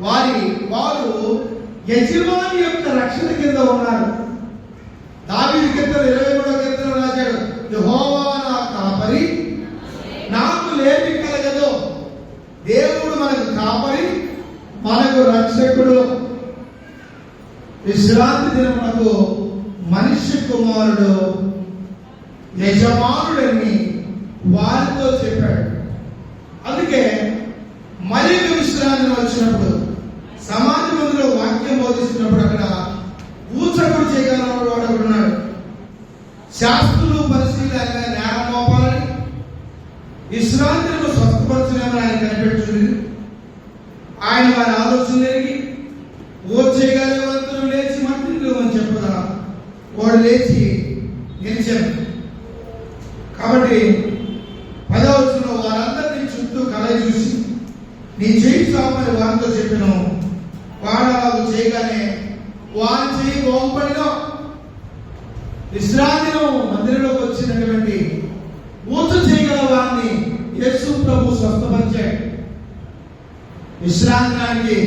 వారు యజమాని యొక్క రక్షణ కింద ఉన్నారు. దావీదు కీర్తన 23వ కీర్తన రాశాడు, యెహోవా నా కాపరి, నాకు లేమి కలగదు. దేవుడు మనకు కాపరి, మనకు రక్షకుడు. విశ్రాంతి దినమునకు మనిషి కుమారుడు యజమానుడని వారితో చెప్పాడు. అందుకే మరి విశ్రాంతి వచ్చినప్పుడు సమాజ మందిలో వాక్యం బోధిస్తున్నప్పుడు అక్కడ ఊచకుడు చేయగలవాడు వాడు ఉన్నాడు. శాస్త్రులు పరిశీలన నేరం మోపాలని, విశ్రాంతిని స్వస్థపరచలేమని ఆయన కనిపెట్టుచుంది. ఆయన వారి ఆలోచన జరిగి చేయగలిగే వంతులు లేచి మంత్రులు అని చెప్పగా వాడు లేచి నిలిచాడు. కాబట్టి 10వ వచనంలో వారందరినీ చుట్టూ కలయి చూసి నీ చేయి చాపని వారితో చెప్పాను. వాడు అలాగ చేయగానే వారి చేయి బాగుపడినా. విశ్రాంతిలో మందిరంలోకి వచ్చినటువంటి ఊచ చేయగల వారిని యేసు ప్రభు స్వస్థపరిచాడు. విశ్రాంతికి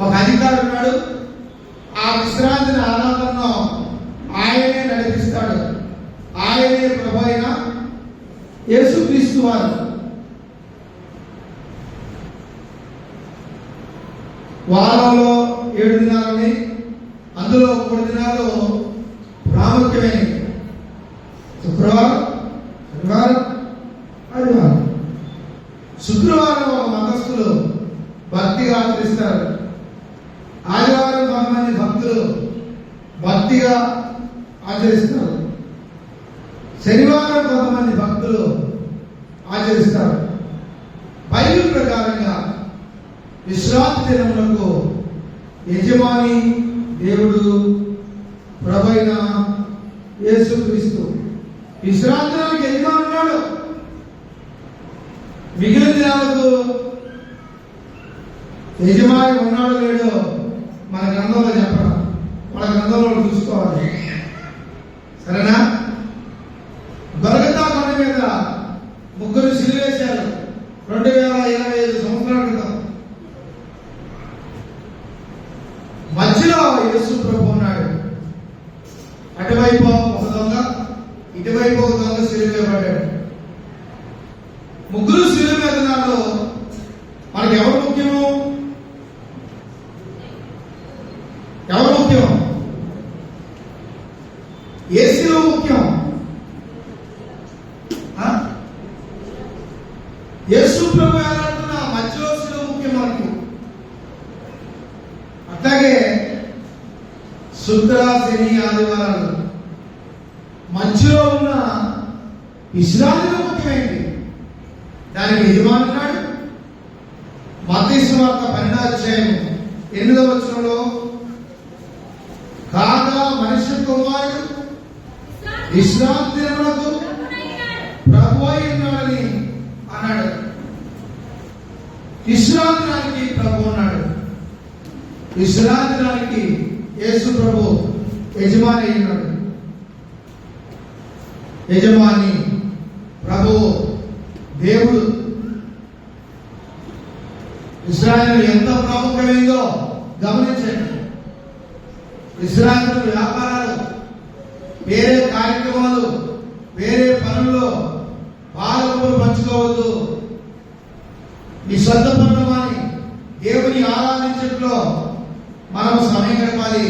ఒక అధికారి ఉన్నాడు. ఆ విశ్రాంతిని ఆరాధనలో ఆయనే నడిపిస్తాడు. ఆయనే ప్రభు అయిన యేసుక్రీస్తు వారు. వారంలో 7 దినాలని, అందులో 3 దినాలు ప్రాముఖ్యమైనవి. శుక్రవారం, శనివారం, ఆదివారం. శుక్రవారం ఒక మతస్థులు భక్తిగా ఆచరిస్తారు. ఆదివారం కొంతమంది భక్తులు భక్తిగా ఆచరిస్తారు. శనివారం కొంతమంది భక్తులు ఆచరిస్తారు. బైబిల్ ప్రకారంగా విశ్రాంతి దినములకు యజమాని దేవుడు ప్రభువైన యేసుక్రీస్తు. విశ్రాంతి యజమాని ఉన్నాడు. మిగిలిన దినాలకు యజమాని ఉన్నాడు లేడో మన గ్రంథంలో చెప్పడం, మన గ్రంథంలో చూసుకోవాలి. సరేనా? గొలగతా కొండ మీద 3 సిలువేశారు 2025 సంవత్సరాల క్రితం. మధ్యలో యేసు ప్రభు ఉన్నాడు. అటువైపు ఒక దొంగ, ఇటువైపు ఒక దొంగ సిలువేయబడ్డాడు. 3 సిలువ మీద నాలో మనకి ఎవరు ముఖ్యము? ఎవరు ముఖ్యం? ఏ సిలువ ముఖ్యం? యేసు ప్రభు ఏమంటున్న మధ్యలో సిలువ ముఖ్యం మనకు. అట్లాగే శుక్ర, శని, ఆదివారాలు మధ్యలో ఉన్న విశ్రాంతి ముఖ్యమైనది. దానికి యజమాని ఉన్నాడు. మత్తయి సువార్త 12వ అధ్యాయం 8వ వచనంలో కాగా మనిషి కుమారుడు విశ్రాంతి దినమునకు ప్రభువు అయి ఉన్నాడని అన్నాడు. విశ్రాంతికి ప్రభు ఉన్నాడు. విశ్రాంతికి యేసు ప్రభు యజమాని అయి ఉన్నాడు. యజమాని ప్రభువు దేవుడు. విశ్రాంతి ఎంత ప్రాముఖ్యమైందో గమనించండి. విశ్రాంతి వ్యాపారాలు, వేరే కార్యక్రమాలు, వేరే పనుల్లో పాలకులు పంచుకోవద్దు. మీ సొంత పనులు మాని దేవుని ఆరాధించట్లో మనం సమయం గడపాలి.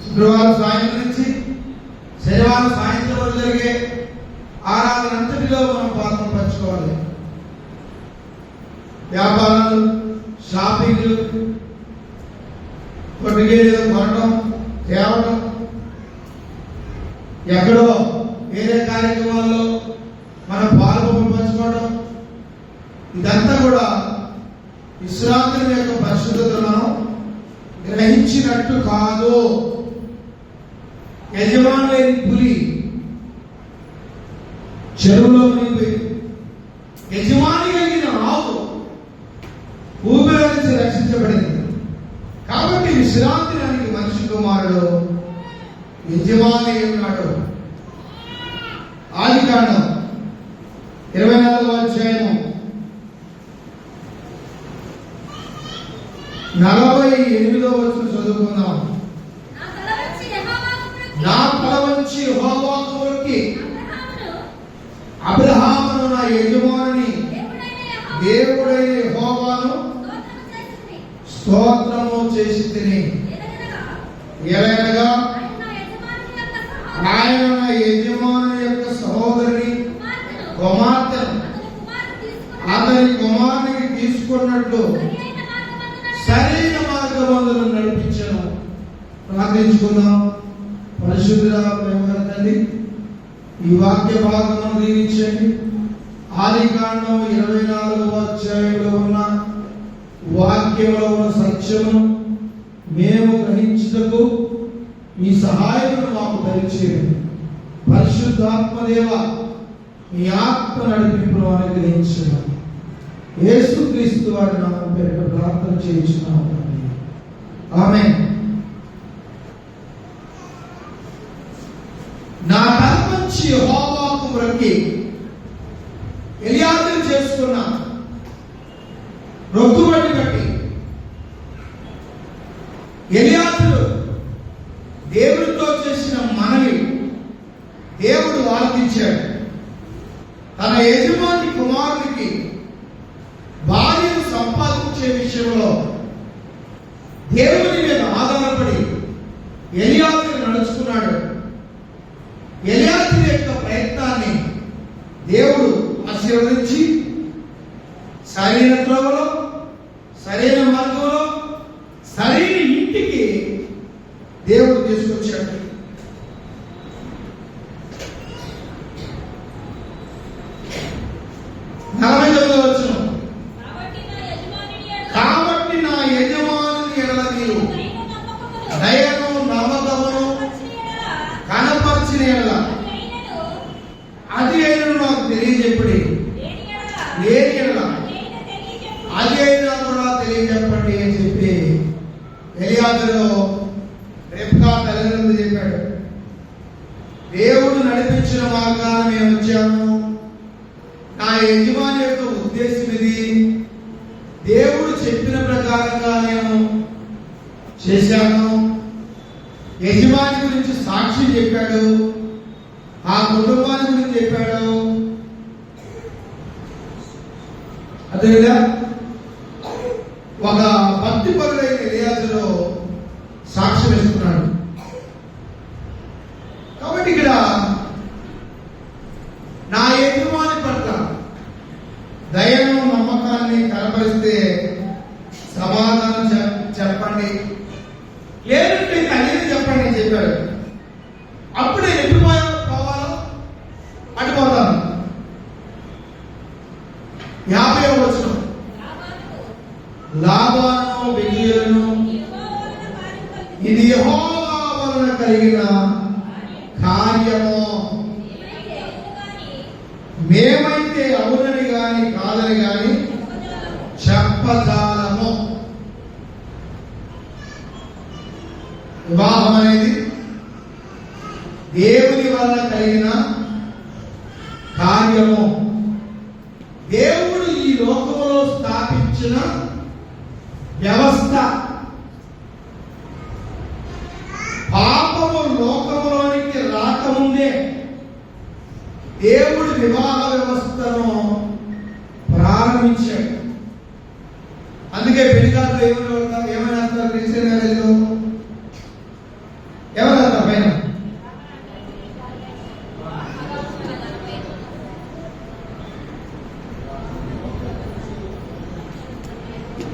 శుక్రవారం సాయంత్రం నుంచి శనివారం సాయంత్రం వరకు జరిగే ఆరాధన అంతటిలో మనం పాత్ర పంచుకోవాలి. వ్యాపారాలు, షాపింగ్లు, కొట్టుకేళ్ళు కొనడం, తేవడం, ఎక్కడో వేరే కార్యక్రమాల్లో మనం పాల్గొని పంచుకోవడం, ఇదంతా కూడా విశ్రాంతి యొక్క పరిశుద్ధతను మనం గ్రహించినట్టు కాదు. యజమాని లేని పులి చెరువులో మునిగిపోయింది. యజమాని కలిగిన ఆవు భూమిలో నుంచి రక్షించబడింది. కాబట్టి విశ్రాంతికి మనిషి కుమారుడు యజమాని ఉన్నాడు. ఆదికాండం 24వ అధ్యాయము 48వ వచనం చదువుకుందాం. నా తల వంచి యెహోవాకు మొక్కి అబ్రహామును నా యజమానుని దేవుడైన యెహోవాను స్తోత్రము చేసి తిని, ఎలయనగా ఆయన నా యజమానుని యొక్క సహోదరుని కుమార్తెను అతని కుమారునికి తీసుకున్నట్లు సరైన మార్గమందును నడిపించను. ప్రార్థించుకుందాం. పరిశుద్ధుడా, ప్రేమగల తండ్రి, ఈ వాక్య భాగమును దీవించండి. ఆదికాండం 24వ అధ్యాయంలో ఉన్న వాక్యంలో ఉన్న సత్యమును మేము గ్రహించుటకు మీ సహాయమును మాకు దయచేయండి. పరిశుద్ధాత్మదేవ, మీ ఆత్మ నడిపింపును అనుగ్రహించండి. యేసుక్రీస్తు వారి నామమున పేరిట ప్రార్థన చేయించున్నాము. ఆమేన్. నా తల వంచి యెహోవాకు మొక్కి ఎలియాజరు చేసుకున్న రొక్కుబడి బట్టి ఎలియాజరు దేవుడితో చేసిన మనవి దేవుడు ఆలకించాడు. తన యజమాని కుమారునికి భార్యను సంపాదించే విషయంలో దేవుని మీద ఆధారపడి ఎలియాజరు నడుచుకున్నాడు. ఎలియాజరు యొక్క ప్రయత్నాన్ని దేవుడు ఆశీర్వదించి సరైన త్రోవలో, సరైన మార్గంలో, సరైన ఇంటికి దేవుడు తీసుకొచ్చాడు. కాబట్టి నా యజమానుని ఎడల నీవు దయను నమ్మకమును కనపరిచిన ఎడల అది అయినను నాకు తెలియజెప్పండి. లేని ఎడల అది అయినా కూడా తెలియజెప్పండి అని చెప్పి ఎలియాజరు రెబ్కా తల్లిదండ్రులు చెప్పాడు. దేవుడు నడిపించిన మార్గాన మేము వచ్చాము. నా యజమాని యొక్క ఉద్దేశం ఇది. దేవుడు చెప్పిన ప్రకారంగా నేను చేశాను. యజమాని గురించి సాక్షి చెప్పాడు, ఆ కుటుంబాన్ని గురించి చెప్పాడు. అదేవిధంగా ఒక భక్తి పరుడైన ఎలియాజరు సాక్ష్యం ఇస్తున్నాడు. కాబట్టి ఇక్కడ నా యజమాని పట్ల దయను నమ్మకాన్ని కనపరిస్తే సమాధానం చెప్పండి, లేదంటే తల్లిని చెప్పండి అని చెప్పాడు. అప్పుడే ఎటు పోవాలో అటు పోతాను. 50వ వచనం, లాబాను బెతూయేలును ఇది యెహోవా వలన కలిగిన కార్యము, మేమైతే అవునని గాని కాదని గాని చెప్పజాలము. వివాహం అనేది దేవుని వలన కలిగిన కార్యము. దేవుడు ఈ లోకంలో స్థాపించిన వ్యవస్థ. పాపము లోకంలోనికి రాకముందే దేవుడు వివాహ వ్యవస్థను ప్రారంభించాడు. అందుకే పెళ్లికారులు ఏమైనా క్రిస్టియన్ మ్యారేజ్ లో ఎవరు పైన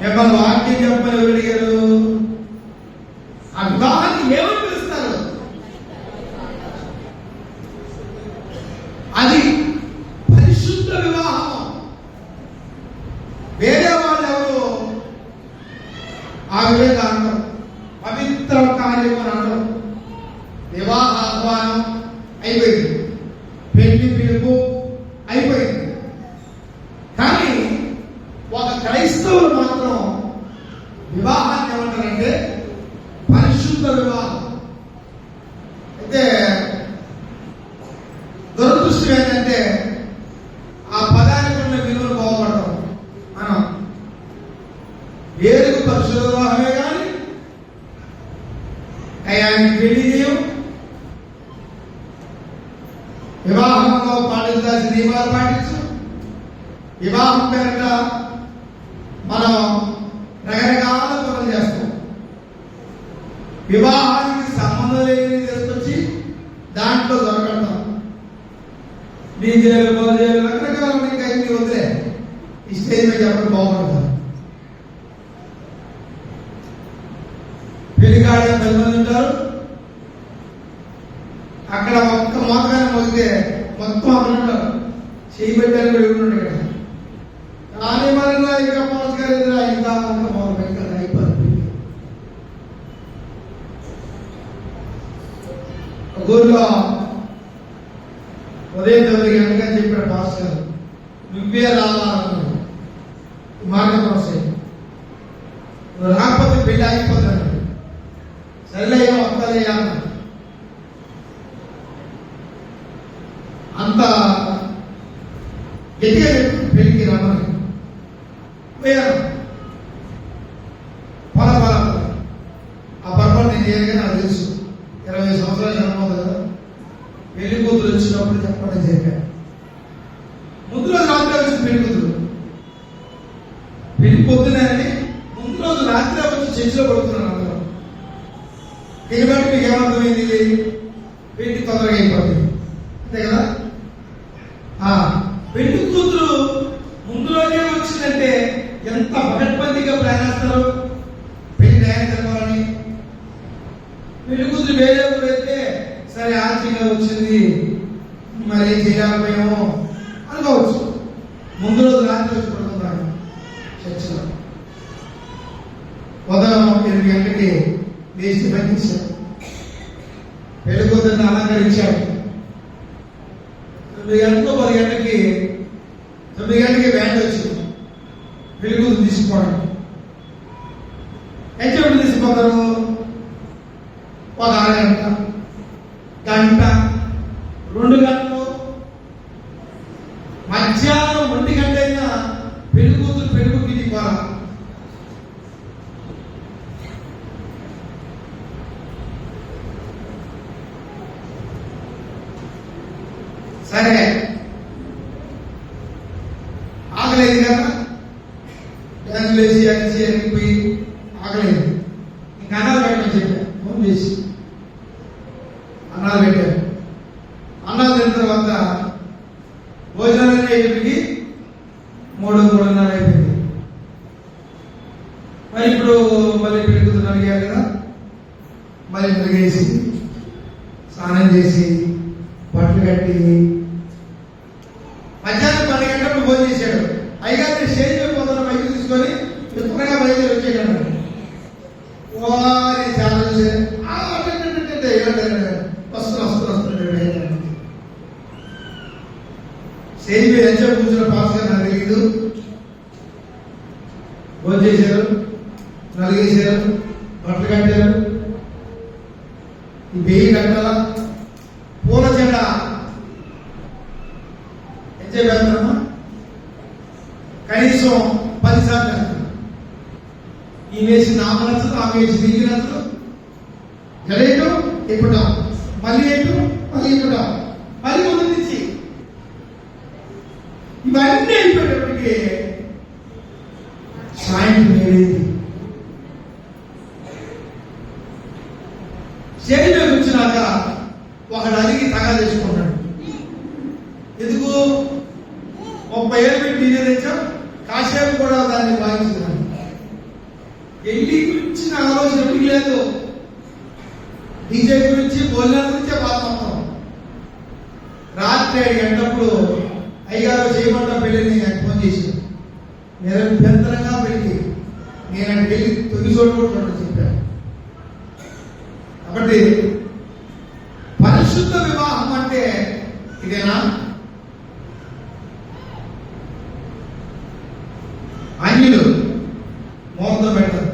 మిమ్మల్ని వాక్యం చెప్పని ఎవరు అడిగారు? ఆ వివాహాన్ని ఏమని పిలుస్తారు? అది పరిశుద్ధ వివాహం. వేరే వాళ్ళు ఎవరు ఆ విధంగా అంటారు, పవిత్ర కార్యం అని అంటారు. వివాహ ఆహ్వానం అయిపోయింది, పెళ్లి పిలుపు అయిపోయింది. కానీ ఒక క్రైస్తవులు మాత్రం వివాహాన్ని ఏమంటారంటే పరిశుద్ధ వివాహం. అయితే దురదృష్టం ఏంటంటే ఆ పదానికి ఉన్న విలువలు బాగుపడతాం. మనం పేరుకు పరిశుద్ధ వివాహమే కానీ టయానికి పెళ్లి చేయం. వివాహంలో పాటించాల్సిన నియమాలు పాటించు. వివాహం పేరిట మనం రకరకాల పనులు చేస్తాం. వివాహానికి సంబంధం లేని తీసుకొచ్చి దాంట్లో దొరకడతాం. డీజేలు బోజేలు రకరకాల ఇంకా ఇన్ని వదిలే ఈ స్టేజ్ మీద చెప్పడం బాగుంటుంది. పెళ్లికాడే 10 మంది ఉంటారు. అక్కడ ఒక్క మోతగానే మోగితే మొత్తం అక్కడ చేయబెట్టాలని కూడా ఉంటాడు ఇక్కడ. కానీ మన ఇంకా మోసగారు ఇంకా మొదలు అయిపోతుంది. ఊర్లో ఉదయం 9 గంటలని చెప్పాడు మాస్టర్, నువ్వే రావాలన్నాడు. మార్గం వస్తాయి, నువ్వు రాకపోతే పెళ్లి ఆగిపోతాడు. సరేలే వస్తాలే అంత గట్టిగా చెప్పి పెళ్లికి రమ్మని పోయాను. పొల ఆ పొరపాటు నేను చేయగా నాకు తెలుసు. 20 సంవత్సరాలు జన్మవుతుంది కదా. పెళ్లి కూతురు వచ్చినప్పుడు చెప్పడం చెప్పాను. ముందు రోజు రాత్రి వచ్చింది పెళ్లి కూతురు. పెళ్లి పొద్దునే ముందు రోజు రాత్రి వచ్చి చర్చిలో పడుతున్నాను. అందరూ దీన్ని బట్టి మీకు ఏమర్థమైంది? పెళ్లి తొందరగా అయిపోతుంది అంతే కదా. పెళ్లి కూతురు ముందు రోజే వచ్చిందంటే ఎంత పకడ్బందీగా ప్లాన్ చేస్తారు పెళ్లి తయారు జరపాలని. పెళ్లి కూతురు వేరే ఊరు అయితే సరే ఆర్థికంగా వచ్చింది, మరి ఏం చేయలేకపోయామో అనుకోవచ్చు. ముందు రోజు రాత్రి వచ్చి పడుతున్నాడు చర్చలో. ఉదయం 8 గంటలకి లేచి పంపించాడు. పెళ్లి కూతురిని అలంకరించాడు. 9 గంటలకు 10 గంటలకి 9 గంటలకి బ్యాండ్ వచ్చింది. పెళ్లి కూతురు తీసుకోవడం ఎంతమంది తీసుకుపోతారు? ఒక అరగంట, గంట, 2 గంటలు, మధ్యాహ్నం 1 గంట అయినా పెళ్లి కూతురు పెళ్లి తీసుకోవాలి. సరే ఆగలేదు కదా, డ్యాన్సులు వేసి అడిచి అడిగిపోయి ఆగలేదు. ఇంకా అన్నాలు పెట్టమని చెప్పాను. ఫోన్ చేసి అన్నాలు పెట్టాను. అన్నాలు తిన్న తర్వాత భోజనాలన్నీ అయిపోయి 3:30 అయిపోయింది. మరి ఇప్పుడు మళ్ళీ పెళ్ళికూతురు అడిగారు కదా, మళ్ళీ పెరిగేసి స్నానం చేసి బట్టలు కట్టి మధ్యాహ్నం 12 గంటలకు భోజనం చేశాడు. అయ్యగారిని స్టేజ్ మీద పోతున్న మైకి తీసుకొని త్వరగా బయలుదేరి వచ్చేయగలడు. వారి చాలా వస్తున్నాడు. స్టేజ్ మీద ఎంత కూర్చున్న పాస్ గా నాకు తెలియదు. భోజనం చేశారు, నలిగేశారు, బట్టలు కట్టారు. ఈ 1000 గంటల పూల జెండా ఎంజాయ్ పెడతామా? కనీసం 10 సార్లు పెడతాం. ఈ వేసి నాకు నచ్చదు, ఆ వేసి నీకు నచ్చదు. జడేయటం ఇప్పటం, మళ్ళీ వేయటం, మళ్ళీ ఇప్పటం, మళ్ళీ ముందు నుంచి ఇవన్నీ అయిపోయేటప్పటికీ సాయంత్రం ఏదైంది. స్టేజ్ మీద వచ్చినాక ఒకడు అడిగి తగా చేసుకున్నాడు. ఎందుకు 30 ఏళ్ళు పెట్టి డీజే తెచ్చాం, కాసేపు కూడా దాన్ని వాయించుకున్నాను. పెళ్లి గురించి నా ఆలోచన ఎప్పుడు లేదు. డీజే గురించి భోజనాల గురించే బాధ మొత్తం. రాత్రి 7 గంటలప్పుడు అయ్యగారు చేయమంటా పెళ్లిని నాకు ఫోన్ చేశాను. నిరంతరంగా పెళ్లి, నేను అంటే పెళ్లి 9 చోట్ల చెప్పాను. కాబట్టి పరిశుద్ధ వివాహం అంటే ఇదేనా? అన్యులు మోహంతో పెడతారు.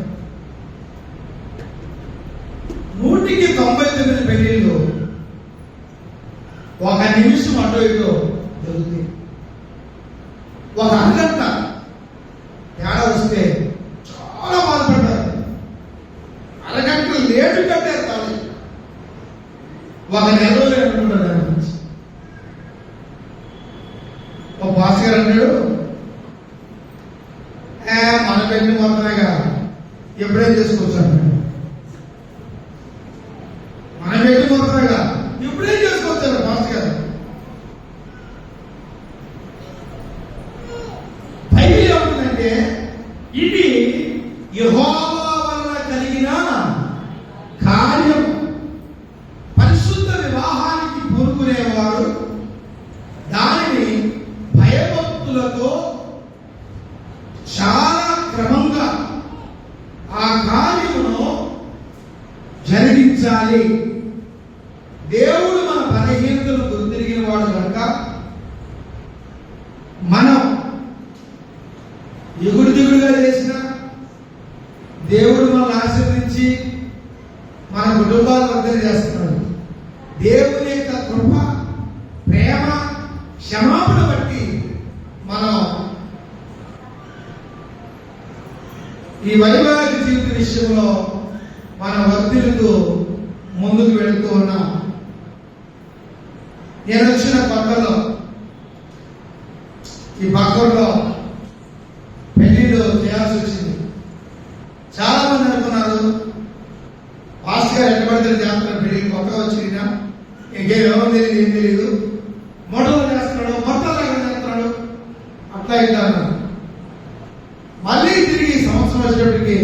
100కి 99 పెళ్లిళ్ళు ఒక నిమిషం అటో ఇటో జరుగుతాయి. ఒక అరగంట తేడా వస్తే చాలా పెట్టిన మొత్తమేగా ఎప్పుడేం చేసుకోవచ్చు, మనం పెట్టిన మొత్తమేగా ఎప్పుడేం చేసుకోవచ్చు మాస్టర్ గారు. బైబిల్ ఏమంటుందంటే ఇది యెహోవా వలన కలిగిన కార్యం. పరిశుద్ధ వివాహానికి పూనుకునేవారు దానిని భయభక్తులతో చాలా క్రమంగా ఆ కార్యమును జరిగించాలి. దేవుడు మన బలహీనతను గుర్తిరిగిన వాడు కనుక మనం ఎగుడు దిగుడుగా చేసిన దేవుడు మనల్ని ఆశీర్వదించి మన కుటుంబాలు వర్ధన చేస్తున్నాడు. దేవుని యొక్క కృప, ప్రేమ, క్షమాపణ బట్టి మనం ఈ వైవాహిక జీవిత విషయంలో మనం వర్ధిల్లుతూ ముందుకు వెళుతూ ఉన్నాం. నేను వచ్చిన పక్కలో ఈ పక్కలో పెళ్లిలో చేయాల్సి వచ్చింది. చాలా మంది అనుకున్నారు పాస్టర్ గారు ఎట్టబడితే చేస్తున్నారు, పెళ్లి కొత్తగా వచ్చినా ఇంకేమో తెలియదు, ఏం తెలియదు, మొదలు చేస్తున్నాడు, మొత్తం చేస్తున్నాడు, అట్లా ఇట్లా అన్నారు. మళ్ళీ తిరిగి సంవత్సరం వచ్చేటప్పటికి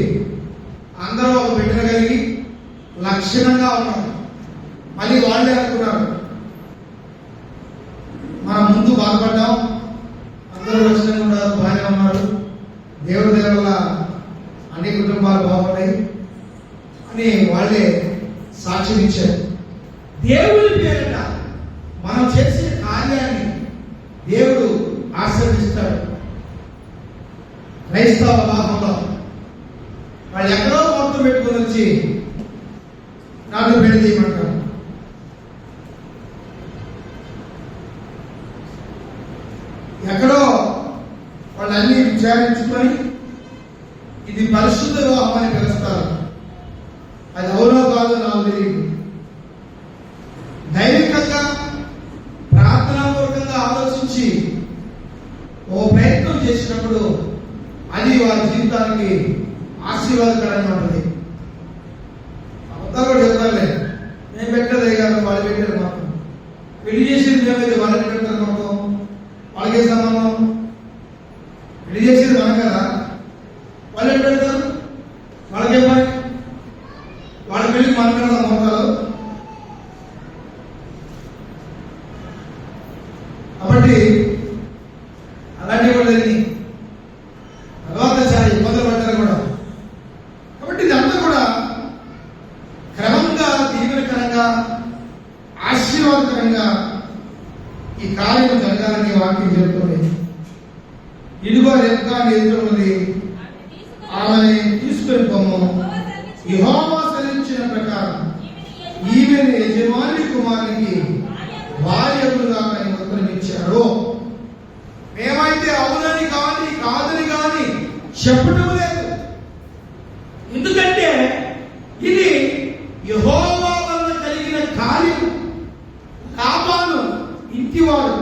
అందరూ ఒక బిడ్డ కలిగి లక్షణంగా ఉన్నారు. మళ్ళీ వాళ్ళే అనుకున్నారు మనం ముందు బాధపడ్డాం, అందరూ లక్షణంగా ఉన్నారు, బాగానే ఉన్నారు, దేవుడి దయ వల్ల అన్ని కుటుంబాలు బాగున్నాయి అని వాళ్ళే సాక్ష్యం ఇచ్చారు. దేవుడి పేరిట మనం చేసే కార్యాన్ని దేవుడు ఆశీర్వదిస్తాడు. క్రైస్తవ వివాహంలో వాళ్ళు ఎక్కడో మొత్తం పెట్టుకుని వచ్చి నన్ను పెళ్లి చేయమంటారు. ఎక్కడో వాళ్ళన్నీ విచారించుకొని ఇది పరిశుద్ధ వివాహం అని పిలుస్తారు. అది అవునో కాదో నాకు తెలియదు. దైవికంగా ప్రార్థనాపూర్వకంగా ఆలోచించి ఓ ప్రయత్నం చేసినప్పుడు అది వారి జీవితానికి ఆశీర్వాదకరంగా ఉంటుంది. అబద్ధాలు కూడా చెప్తారులే, నేను పెట్టలేదు కాదు, వాళ్ళు పెట్టారు. మాకు పెళ్లి చేసేది మేమైతే వాళ్ళని పెట్టారు, మాకు వాళ్ళకే సంబంధం. పెళ్లి చేసేది మనం కదా, వాళ్ళు ఎక్కడ పెడతారు, వాళ్ళకే పని, వాళ్ళ పెళ్లికి మనం పెడతాం మొత్తాలు. కాబట్టి అలాంటి వాళ్ళని తర్వాత చాలా ఇబ్బందులు పడ్డారు కూడా. కాబట్టి ఇదంతా కూడా క్రమంగా దీవెనకరంగా ఆశీర్వాదకరంగా ఈ కార్యం జరగాలని వాక్యం చెప్తుంది. ఇదిగో రెబ్కా ఎదురున్నది, ఆమెని తీసుకొని పొమ్ము, యెహోవా సెలవిచ్చిన ప్రకారం ఈమెను యజమాని కుమారునికి భార్యగా అని ఉత్తరం ఇచ్చారు. మేమైతే అవునని కానీ కాదని కానీ చెప్పటం లేదు. ఎందుకంటే ఇది యెహోవా వలన కలిగిన కార్యం. లాబాను ఇంటివాడు,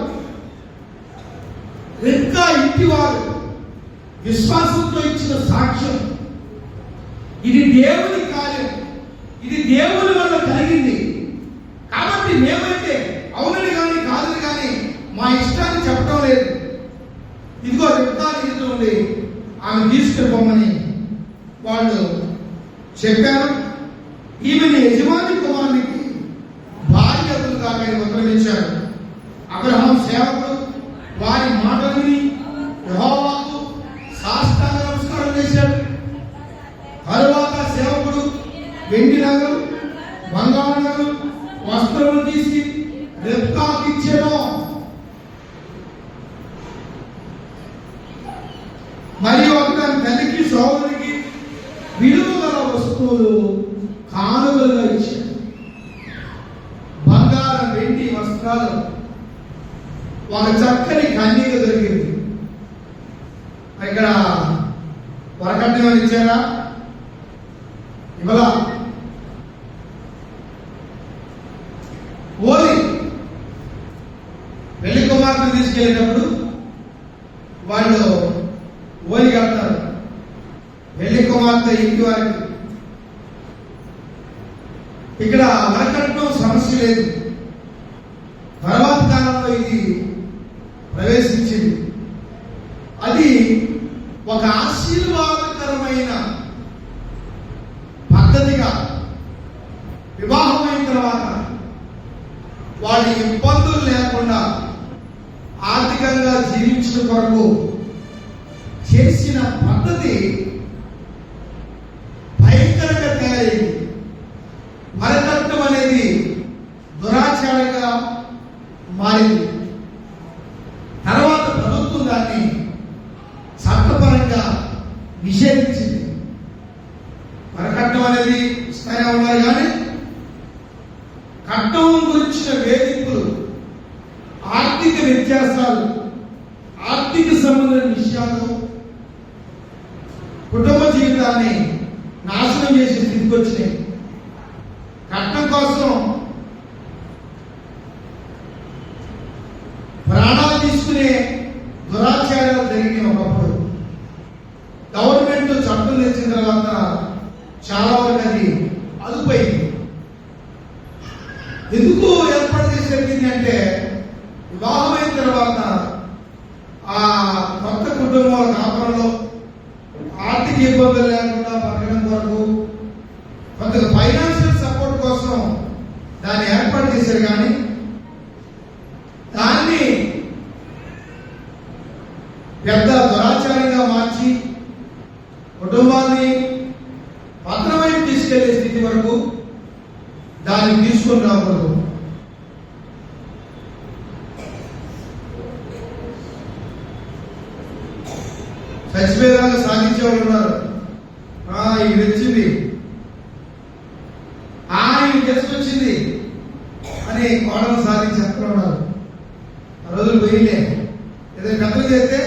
రెబ్కా ఇంటివాడు విశ్వాసంతో ఇచ్చిన సాక్ష్యం. ఇది దేవుని కార్యం, ఇది దేవుని వల్ల కలిగింది. కాబట్టి మేమైతే అవునని కానీ కాదని కానీ మా ఇష్టాన్ని చెప్పడం లేదు. ఇదిగో రెబ్కా ఇంట్లో ఉండి ఆమె తీసుకుని పొమ్మని వాళ్ళు చెప్పారు. ఈమెని యజమాని కుమారునికి భార్యగా ఉత్తరం ఇచ్చారు. అబ్రహాం సేవకుడు వారి మాటలు విని యెహోవాకు సాష్టాంగ నమస్కారం చేశాడు. తరువాత సేవకుడు వెండి నగలు, బంగారు నగలు, వస్త్రములు తీసి రెబ్కాకు ఇచ్చాను. మరియు అతని తల్లికి సోదరికి విలువ గల వస్తువులు కానుకలుగా ఇచ్చాడు. బంగారం, వెండి వస్త్రాలు, ఒక చక్కని కన్యక దొరికింది. ఇక్కడ వరకట్నం ఇచ్చారా? ఇవ్వలా. ఓలి పెళ్లి కుమార్తెను తీసుకెళ్ళేటప్పుడు వాళ్ళు ఓలి కడతారు. కుమార్తె ఇంటి వారికి ఇక్కడ వరకట్నం సమస్య లేదు. తర్వాత కాలంలో ఇది ప్రవేశించింది. అది ఒక ఆశీర్వాదకరమైన పద్ధతిగా వివాహమైన తర్వాత వాళ్ళ ఇబ్బందులు లేకుండా ఆర్థికంగా జీవించిన కొరకు చేసిన పద్ధతి భయంకరంగా తయారైంది. వరకట్నం అనేది దురాచారంగా మారింది. తర్వాత ప్రభుత్వం దాన్ని చట్టపరంగా నిషేధించింది. వరకట్నం అనేది ఇస్తూనే ఉన్నారు, కానీ కట్నం గురించిన వేధింపులు, ఆర్థిక వ్యత్యాసాలు, ఆర్థిక సంబంధమైన విషయాలు కుటుంబ జీవితాన్ని నాశనం చేసే స్థితికి వచ్చినాయి. కట్నం కోసం ప్రాణాలు తీసుకునే దురాచారాలు జరిగినాయి. ఒకప్పుడు గవర్నమెంట్ చట్టం తెచ్చిన తర్వాత చాలా వరకు అది అదుపోయింది. ఎందుకు ఏర్పాటు చేసి జరిగింది అంటే, వివాహమైన తర్వాత ఆ కొత్త కుటుంబాల కాపురంలో ఆర్థిక ఇబ్బందులు లేకుండా బతకడం కొరకు కొంత ఫైనాన్షియల్ సపోర్ట్ కోసం దాన్ని ఏర్పాటు చేశారు. కానీ దాన్ని పెద్ద దురాచారంగా మార్చి కుటుంబాన్ని పతనం వైపు తీసుకెళ్లే స్థితి వరకు దాన్ని తీసుకొని రాకూడదు. చచ్చిపోయేదాకా సాధించేవాళ్ళు ఉన్నారు. ఇది వచ్చింది, ఇది చేసుకొచ్చింది అని కోడలు సాధించేస్తూ ఉన్నారు. ఆ రోజులు పోయిలే. ఏదైనా పెద్దలు చేస్తే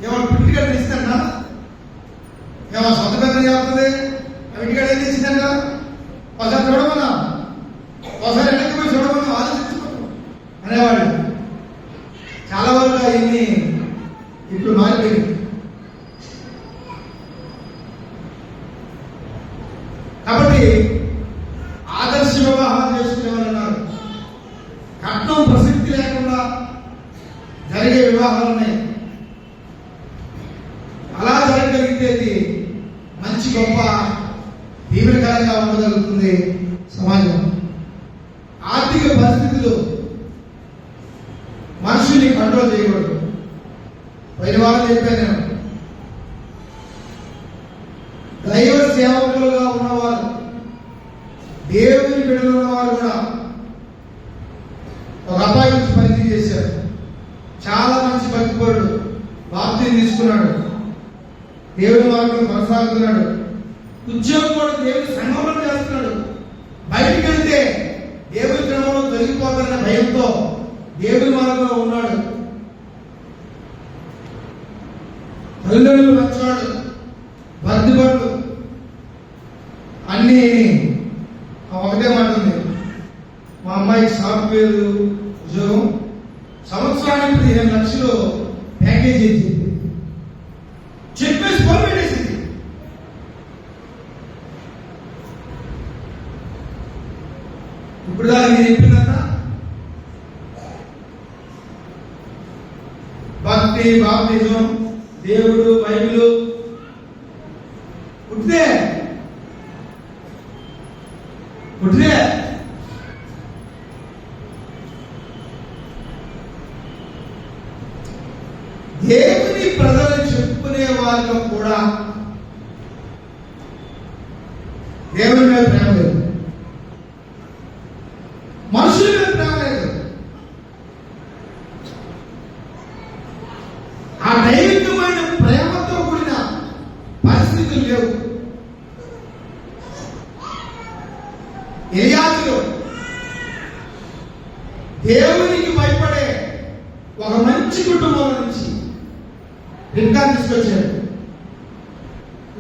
ఏమైనా పిట్టిగడ్డ ఇస్తుందంట, ఏమో సొంత పెద్ద చేస్తుంది, ఆ ఇంటికాడ ఏం తెచ్చిందంట, ఒకసారి చూడమన్నా, ఒకసారి ఎక్కడికి పోయి చూడమన్నా, ఆలోచించుకోవడం అనేవాళ్ళు. చాలా వరకు అవన్నీ ఇప్పుడు మారిపోయింది. కాబట్టి ఆదర్శ వివాహాలు చేసుకునే వాళ్ళు ఉన్నారు. కట్నం ప్రసక్తి లేకుండా జరిగే వివాహాలు ఉన్నాయి. అలా జరగగలిగితే మంచి గొప్ప తీవ్రకరంగా ఉండగలుగుతుంది సమాజం. ఆర్థిక పరిస్థితులు మనుషుల్ని కంట్రోల్ చేయకూడదు. పోయిన వారం చెప్పాను నేను, దైవ సేవకులుగా ఉన్నవారు, దేవుని బిడ్డలు ఉన్నవారు కూడా ఒక అబ్బాయి నుంచి పరిచయం చేశారు. చాలా మంచి భక్తిపరుడు, బాప్తిని తీసుకున్నాడు, దేవుని మార్గంలో కొనసాగుతున్నాడు, ఉద్యోగం కూడా దేవుని సంఘంలో చేస్తున్నాడు. బయటికి వెళ్తే దేవుని క్రమంలో తొలగిపోతారన్న భయంతో దేవుని మార్గంలో ఉన్నాడు. తల్లిదండ్రులు మంచివాడు, భక్తిపరుడు, అన్ని ఒకటే మాట ఉంది. మా అమ్మాయి సాఫ్ట్వేర్ ఉద్యోగం, సంవత్సరానికి 15 లక్షలు ప్యాకేజ్ ఇచ్చింది, చెప్పేసి ఫోన్ పెట్టేసింది. ఇప్పుడు దానికి చెప్పిందంట భక్తి, బాప్తిజం, దేవుడు, బైబిల్ పుట్టితే దేవుని ప్రజలు చెప్పుకునే వారిలో కూడా దేవుని మీద ప్రేమ లేదు, మనుషుల మీద ప్రేమ లేదు. ఆ దైవికమైన ప్రేమతో కూడిన పరిస్థితులు లేవు. ఎలియాజరు దేవునికి భయపడే ఒక మంచి కుటుంబం నుంచి రిబ్కా తీసుకొచ్చాడు.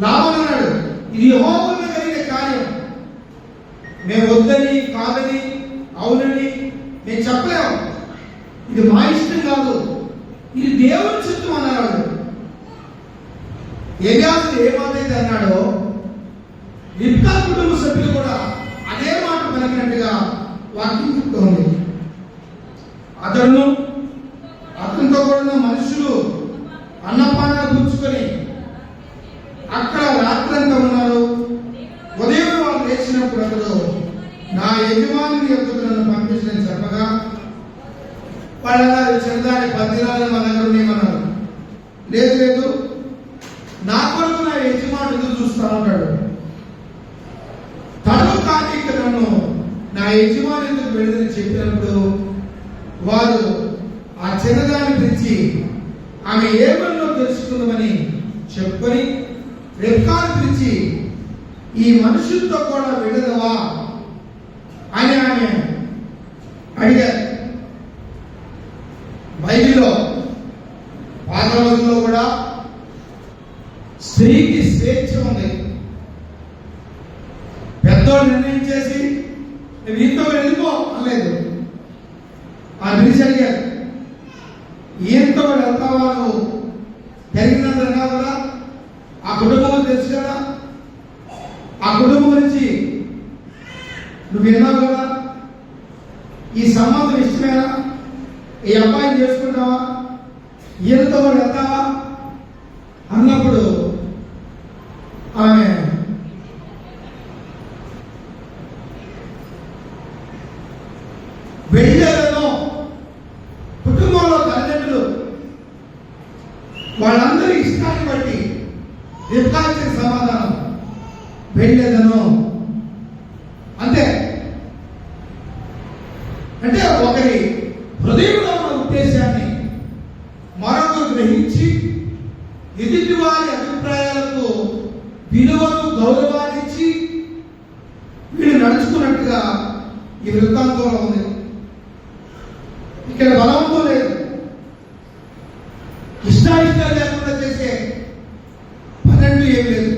లాభం అన్నాడు, ఇది యెహోవా వలన కలిగిన కార్యం, మేము వద్దని, కాదని, అవునని నేను చెప్పలేము, ఇది మా ఇష్టం కాదు, ఇది దేవుని చిత్తం అన్నాడు. ఎలియాజరు ఏ మాట అయితే అన్నాడో రిబ్కా కుటుంబ సభ్యులు కూడా అదే మాట పలికినట్టుగా వాక్యం చెప్తోంది. అతనితో కూడా మనుషులు అన్నపానాలు పుచ్చుకొని అక్కడ రాత్రంతా ఉన్నారు. ఉదయం వాళ్ళు లేచినప్పుడు అతడు నా యజమాని యొక్కకు నన్ను పంపించని చెప్పగా వాళ్ళు చిన్నదాని 10 దినాలు మన దగ్గర ఉన్నామన్నారు. లేదు నా కొరకు నా యజమాని ఎదురు చూస్తా ఉంటాడు, తను కానీ నన్ను నా యజమాని ఎందుకు వెళ్ళదని చెప్పినప్పుడు వారు ఆ చిన్నదాన్ని పిలిచి ఆమె ఏమన్నో తెలుసుకుందామని చెప్పుకొని రెబ్కాను పిలిచి ఈ మనుషులతో కూడా వెళ్ళదవా అని ఆమె అడిగారు. బైబిల్లో పాత రోజుల్లో కూడా స్త్రీకి స్వేచ్ఛ ఉంది. పెద్దోళ్ళు నిర్ణయం చేసి నువ్వు ఈయనతో వెళ్ళిపో అనలేదు. ఆ పిలిచి అడిగారు, ఈయనతో వెళ్తావా, నువ్వు జరిగినంత అన్నావు కదా, ఆ కుటుంబం తెలుసు కదా, ఆ కుటుంబం నుంచి నువ్వు విన్నావు కదా, ఈ సంబంధం ఇష్టమేనా, ఈ అబ్బాయిని చేసుకుంటావా, ఈయనతో వెళ్తావా అన్నప్పుడు ఆమె వెళ్ళేదనో కుటుంబంలో తల్లిదండ్రులు వాళ్ళందరి ఇష్టాన్ని బట్టి రిబ్కా ఇచ్చిన సమాధానం వెళ్ళేదనో అంతే. అంటే ఒకరి హృదయంలో ఉన్న ఉద్దేశాన్ని మరొకరు గ్రహించి ఎదుటి వారి అభిప్రాయాలకు విలువను గౌరవాన్ని ఇచ్చి వీళ్ళు నడుచుకున్నట్టుగా ఈ వృత్తాంతంలో ఉంది. ఇక్కడ బలవంతం లేదు, ఇష్టాయిష్టాలు లేకుండా చేసే పనంటూ ఏం లేదు.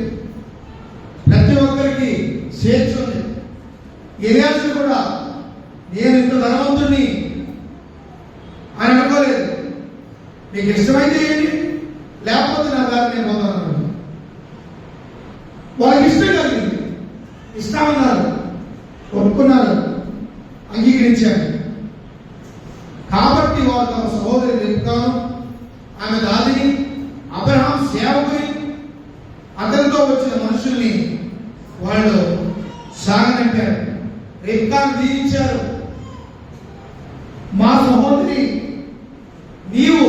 ప్రతి ఒక్కరికి స్వేచ్ఛ ఉంది. ఎలియాజరు కూడా నేను ఇంత ధనవంతుడిని అని అనుకోలేదు. మీకు ఇష్టమైతే ఏంటి, లేకపోతే నా దారి నేను పోతాను. వాళ్ళకి ఇష్టం కలిగింది, ఇష్టమన్నారు, ఒప్పుకున్నారు, అంగీకరించారు. కాబట్టి వారు తమ సహోదరి రిబ్కాను, ఆమె దాదిని, అబ్రహాం సేవకుని, అతనితో వచ్చిన మనుషుల్ని వాళ్ళు సాగనంపారు. రిబ్కాను దీవించారు. మా సహోదరి, నీవు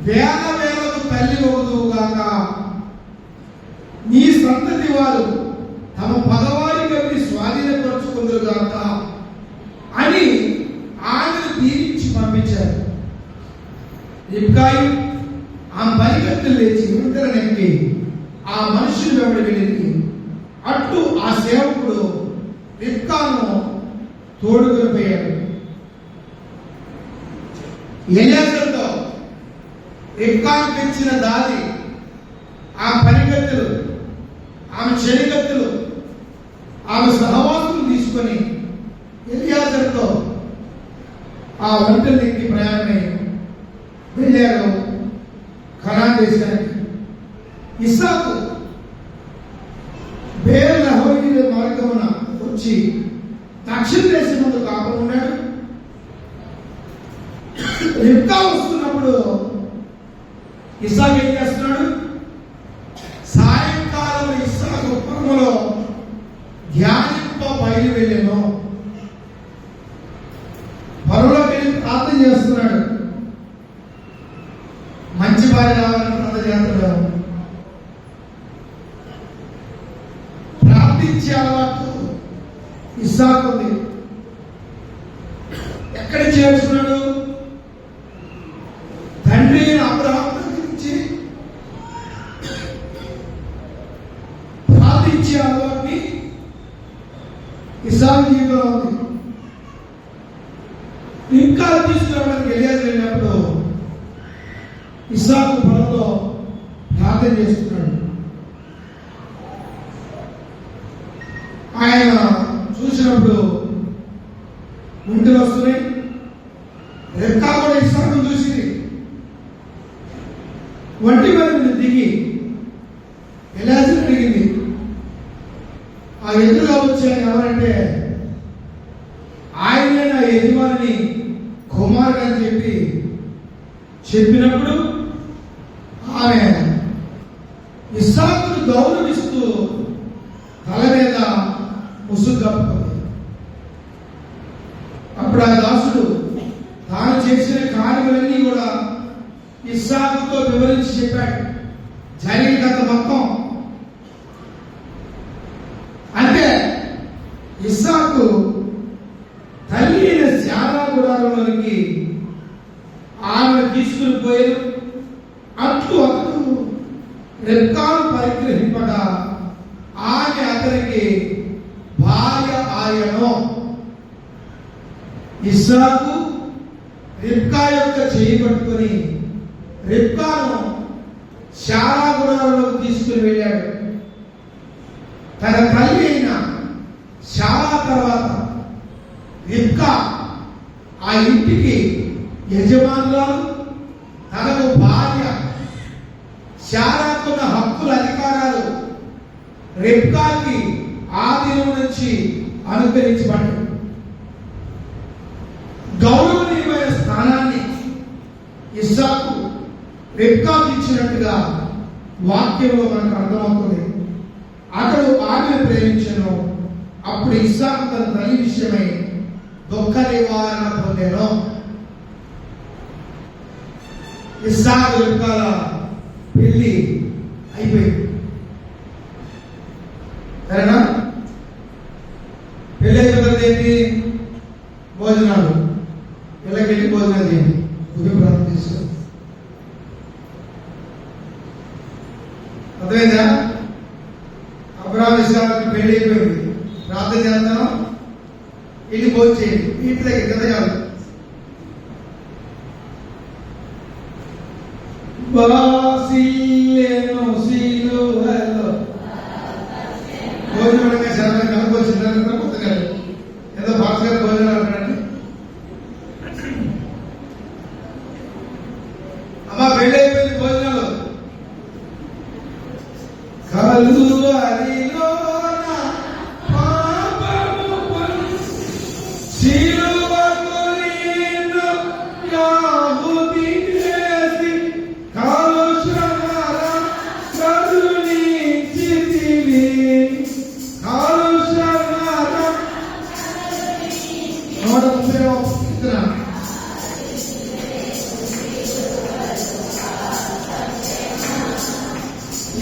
వేల వేలకు తల్లి అవుదువుగాక, నీ సంతతి వారు తమ పగవారి గవిని స్వాధీనపరుచుకుందురుగాక అని ఆమెను దీవించి పంపించారు. రిబ్కాయు ఆమె పరిగెత్తులు లేచి ఉత్తర నెక్కి ఆ మనుషులు వెంబడి వెళ్ళింది. అట్లు ఆ సేవకుడు రిబ్కాను తోడుకొని పోయాడు. ఎలియాజరుతో రిబ్కాను పెంచిన దాది, ఆ పనిగత్తులు, ఆమె చెలికత్తులు, ఆమె సహవాసులు తీసుకొని ఎలియాజరుతో ఆ ఒంటరికి ప్రయాణమై వెళ్ళారు కనాన్ దేశానికి. ఇస్సాకు బేర్-లహాయి మార్గమున వచ్చి దక్షిణ దేశం ముందు కాపురం ఉన్నాడు. రిబ్కా వస్తున్నప్పుడు ఇస్సాకు ఏం చేస్తున్నాడు, సాయంకాలం ఇస్సాకు పొలములో ధ్యానింప బయలు వెళ్ళాను. పొలంలోకి వెళ్ళి ప్రార్థన చేస్తున్నాడు. మంచి భార్య రావాలని ప్రార్థన చేస్తున్నాడు. ప్రార్థించే అలవాటు ఇస్సాకు ఉంది. ఎక్కడ చేర్చున్నాడు, తండ్రి అబ్రహాం గురించి ప్రార్థించే అలవాటుని ఇస్సాకు జీవితంలో ఉంది. ఇంకా తీసుకురావడానికి ఎలియాజరు వెళ్ళినప్పుడు ఇస్సాకు పొలంలో ప్రార్థన చేస్తున్నాడు. ఆయన చూసినప్పుడు ఇంటిలో వస్తున్నాయి. రెక్కా కూడా ఇస్సాకును చూసింది. ఒంటి మీద దిగి ఎలాజరు అడిగింది. ఆ ఎదురుగా వచ్చాను ఎవరంటే ఆయనే నా యజమాని కుమారుడు అని చెప్పినప్పుడు ఆమె ఇస్సాకును గౌరవిస్తూ తల మీద ముసుగు కప్పుకుంది. అప్పుడు ఆ దాసుడు తాను చేసిన కార్యములన్నీ కూడా ఇస్సాకుతో వివరించి చెప్పాడు. జరిగిన కథ మొత్తం అంటే ఇస్సాకు తల్లి అయిన శారా గుడారంలోనికి ఆమెను తీసుకుని పోయారు. అట్లు అతడు రెబ్కాను పరిగ్రహింపగా ఆమె అతనికి భార్య ఆయను. ఇస్సాకు రిబ్కా యొక్క చేయి పట్టుకుని రిబ్కాను శారా గుడారంలోకి తీసుకుని వెళ్ళాడు. తన తల్లి అయిన శారా తర్వాత రిబ్కా ఆ ఇంటికి యజమానురాలు, తనకు భార్య. శారాకున్న హక్కుల అధికారాలు రిబ్కాకి ఆ దినం నుంచి అనుకరించబడ్డాయి. గౌరవనీయమైన స్థానాన్ని ఇస్సాకు రిబ్కాకు ఇచ్చినట్టుగా వాక్యంలో మనకు అర్థమవుతుంది. అతడు ఆమెను ప్రేమించెను. అప్పుడు ఇస్సాకు తన తల్లి విషయమై దుఃఖ నివారణ పొందెను. ఇస్సాకు రిబ్కాల పెళ్లి అయిపోయింది. సరేనా? పెళ్లి అయిపోతుంది ఏంటి? భోజనాలు. పిల్లకెళ్ళి భోజనాలు చేయండి. ఉదయం ప్రార్థన చేసుకో. అర్థమైందా? అబ్రాహాము ఇస్సాకు పెళ్లి అయిపోయింది. ప్రార్థన చేస్తాను, ఇంటి భోజనం చేయండి. ఇంటి దగ్గర కథ కాదు. భోజనం అనగా చాలా కనుకోవచ్చు. కొత్తగా ఏదో భాష గారు భోజనాలు అంటారండి. అమ్మ పెళ్లి అయిపోయింది, భోజనాలు.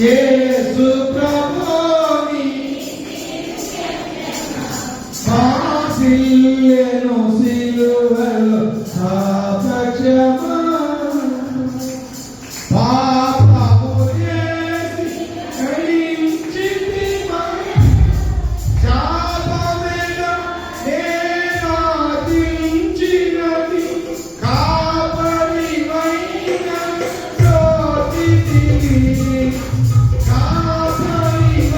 యేసు ప్రభుని పాసిల్లెను సిలువలో సాపక్షమా పాపము చేసి కరించితిమా శాపమేన నేనాదించినది కాపరివైన జ్యోతివి కాపరి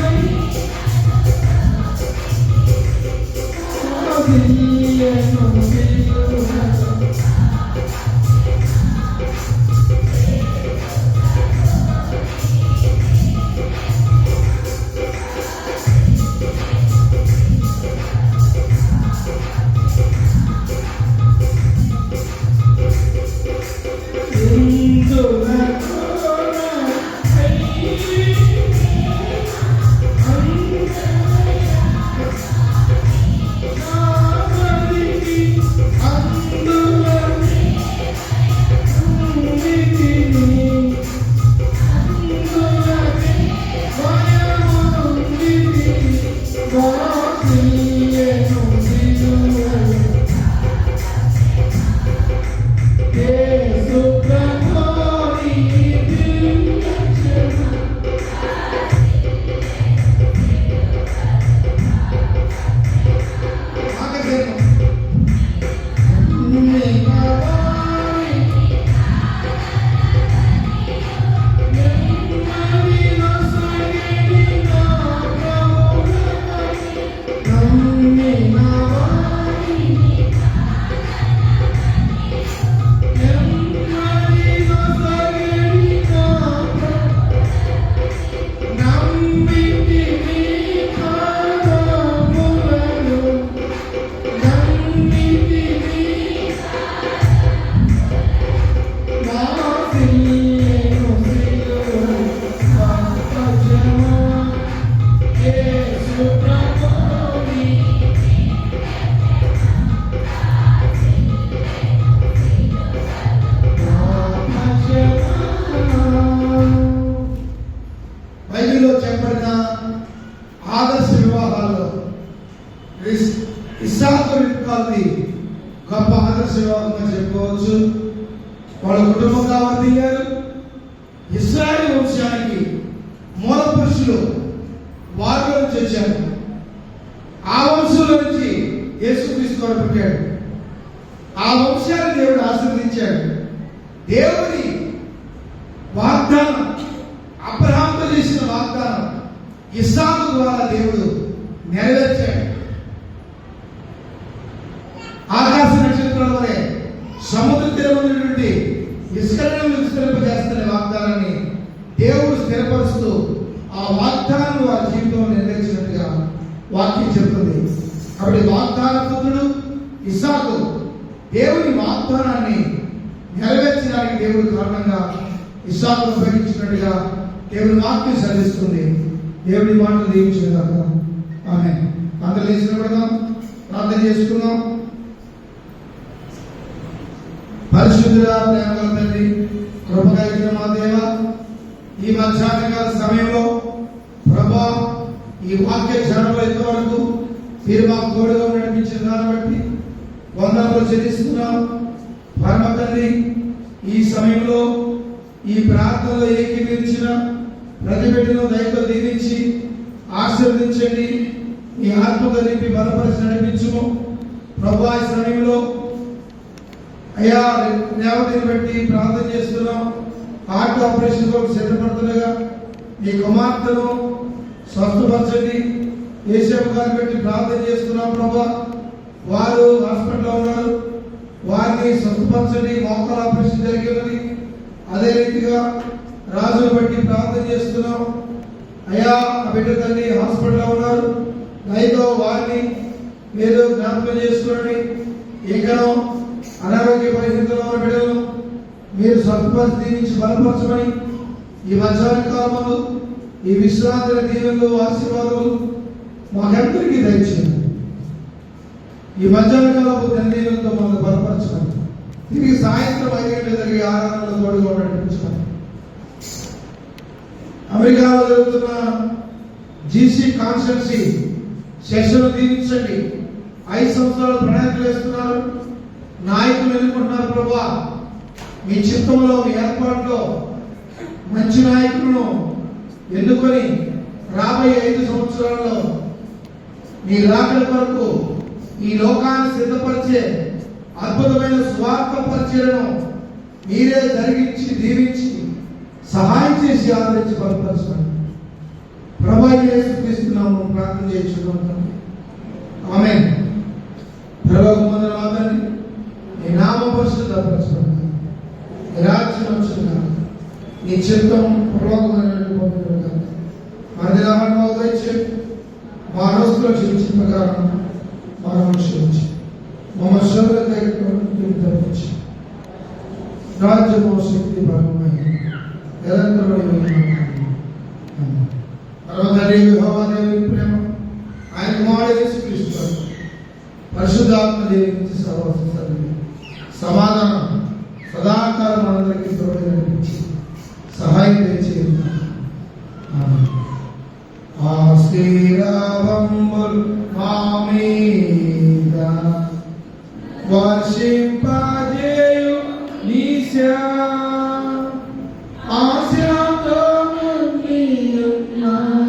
అది గొప్ప ఆదర్శంగా చెప్పుకోవచ్చు. వాళ్ళ కుటుంబంగా వర్ధిల్లారు. ఇశ్రాయేలు వంశానికి మూల పురుషులు వారిలో నుంచి వచ్చారు. ఆ వంశంలో నుంచి యేసుక్రీస్తు వారు పుట్టాడు. ఆ వంశాన్ని దేవుడు ఆశీర్వదించాడు. దేవుని వాగ్దానం, అబ్రహాముతో చేసిన వాగ్దానం ఇస్సాకు ద్వారా దేవుడు నెరవేర్చాడు. ఆకాశ నక్షత్రాల వలె సముద్ర తీరమైనటువంటి ఇస్రాయేలును విస్తరింపజేస్తున్న వాగ్దానాన్ని దేవుడు స్థిరపరుస్తూ ఆ వాగ్దానాన్ని వారి జీవితంలో నెరవేర్చినట్టుగా వాక్యం చెబుతుంది. కాబట్టి వాగ్దాన పుత్రుడు ఇస్సాకు దేవుని వాగ్దానాన్ని నెరవేర్చడానికి దేవుడు కారణంగా ఇస్సాకును ఉపయోగించినట్టుగా దేవుని వాక్యం సెలవిస్తుంది. దేవుడి మాటలు దీవించినగాక. ఆమేన్. అందరూ లేచి నిలబడదాం, ప్రార్థన చేసుకుందాం. పరిశుద్ధుడా, ప్రేమగల తండ్రి, కృప కలిగిన మా దేవ, ఈ మధ్యాహ్నకాల సమయంలో ప్రభా ఈ వాక్య ధ్యానంలో ఇంతవరకు మీరు మాకు తోడుగా నడిపించిన దాన్ని బట్టి వందనాలు చెల్లిస్తున్నాం. పరమ తండ్రి, ఈ సమయంలో ఈ ప్రార్థనలో ఏకీభవించిన ప్రతి బిడ్డను దయతో దీవించి ఆశీర్వదించండి. మీ ఆత్మతో నింపి బలపరిచి నడిపించుము ప్రభా. ఈ సమయంలో అయ్యా రేవతిని బట్టి ప్రార్థన చేస్తున్నాం. హార్ట్ ఆపరేషన్ కొరకు సిద్ధపడుతుండగా మీ కుమార్తెను స్వస్థపరచండి. ఏసేపు గారిని బట్టి ప్రార్థన చేస్తున్నాం ప్రభా. వారు హాస్పిటల్లో ఉన్నారు, వారిని స్వస్థపరచండి. మోకాల ఆపరేషన్ జరిగినది. అదే రీతిగా రాజును బట్టి ప్రార్థన చేస్తున్నాం. అయ్యా ఆ బిడ్డ తల్లి హాస్పిటల్లో ఉన్నారు, దయతో వారిని మీరు జ్ఞాపకం చేసుకోండి. ఎక్కడో అనారోగ్య పరిస్థితుల్లో ఉన్న బిడ్డలను మీరు స్వస్థపరిచి దీవించి బలపరచమని ఈ మధ్యాహ్న కాలంలో ఈ విశ్రాంతి దీవెనలు ఆశీర్వాదాలు మాకందరికీ దయచేయండి. ఈ మధ్యాహ్న కాలపు దీవెనలతో మనం బలపరచమని, తిరిగి సాయంత్రం 5 గంటల జరిగే ఆరాధనలో తోడుగా నడిపించమని, అమెరికాలో జరుగుతున్న జీసీ కాన్స్టిట్యున్సీ సెషన్ దీవించండి. 5 సంవత్సరాలు ప్రణాళికలు వేస్తున్నారు, నాయకులు ఎన్నుకుంటున్నారు ప్రభా. మీ చిత్తంలో, మీ ఏర్పాటులో మంచి నాయకులను ఎన్నుకొని రాబోయే 5 సంవత్సరాల్లో మీ రాకడ కొరకు ఈ లోకాన్ని సిద్ధపరిచే అద్భుతమైన స్వార్థ పరిచయను మీరే జరిగించి దీవించి సహాయం చేసి ఆదరించి బలపరచండి. ప్రభు యేసుక్రీస్తునామమున ప్రార్థన చేయించుకుంటాం. ఆమేన్. పరలోకమందున మా తండ్రి, నీ నామం పరిశుద్ధపరచబడును, నీ రాజ్యం వచ్చును, నీ చిత్తం పరలోకమైనటువంటి పొందుగాక. మా దినాలను దయచేసి మా రోజుల్లో క్షమించిన ప్రకారం మనం క్షమించి మమ్మల్ని శోధనకు తప్పించి రాజ్యము శక్తి భాగమై యెహోవాదేవుని ప్రేమ, ఆయన కుమారుడు యేసుక్రీస్తు పరిశుద్ధాత్మ దేవుని సమాధానం సదాకాలం అందరికీ తోడు నడిపించి సహాయం తెచ్చేది. ఆశీర్వాదములు మా మీద వర్షింపజేయు నీశా, ఆశతో నిన్నున్నాను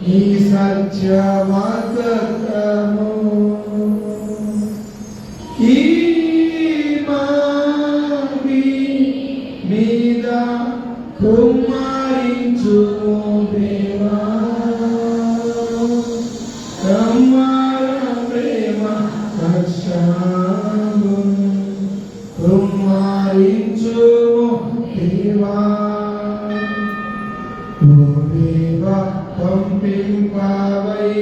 నీ సత్యవాక్యము ఈ మావి మీద కుమ్మరించు దేవా, ప్రేమ రక్షణము కుమ్మరించు దేవా. ఓ దేవా పంపింపవై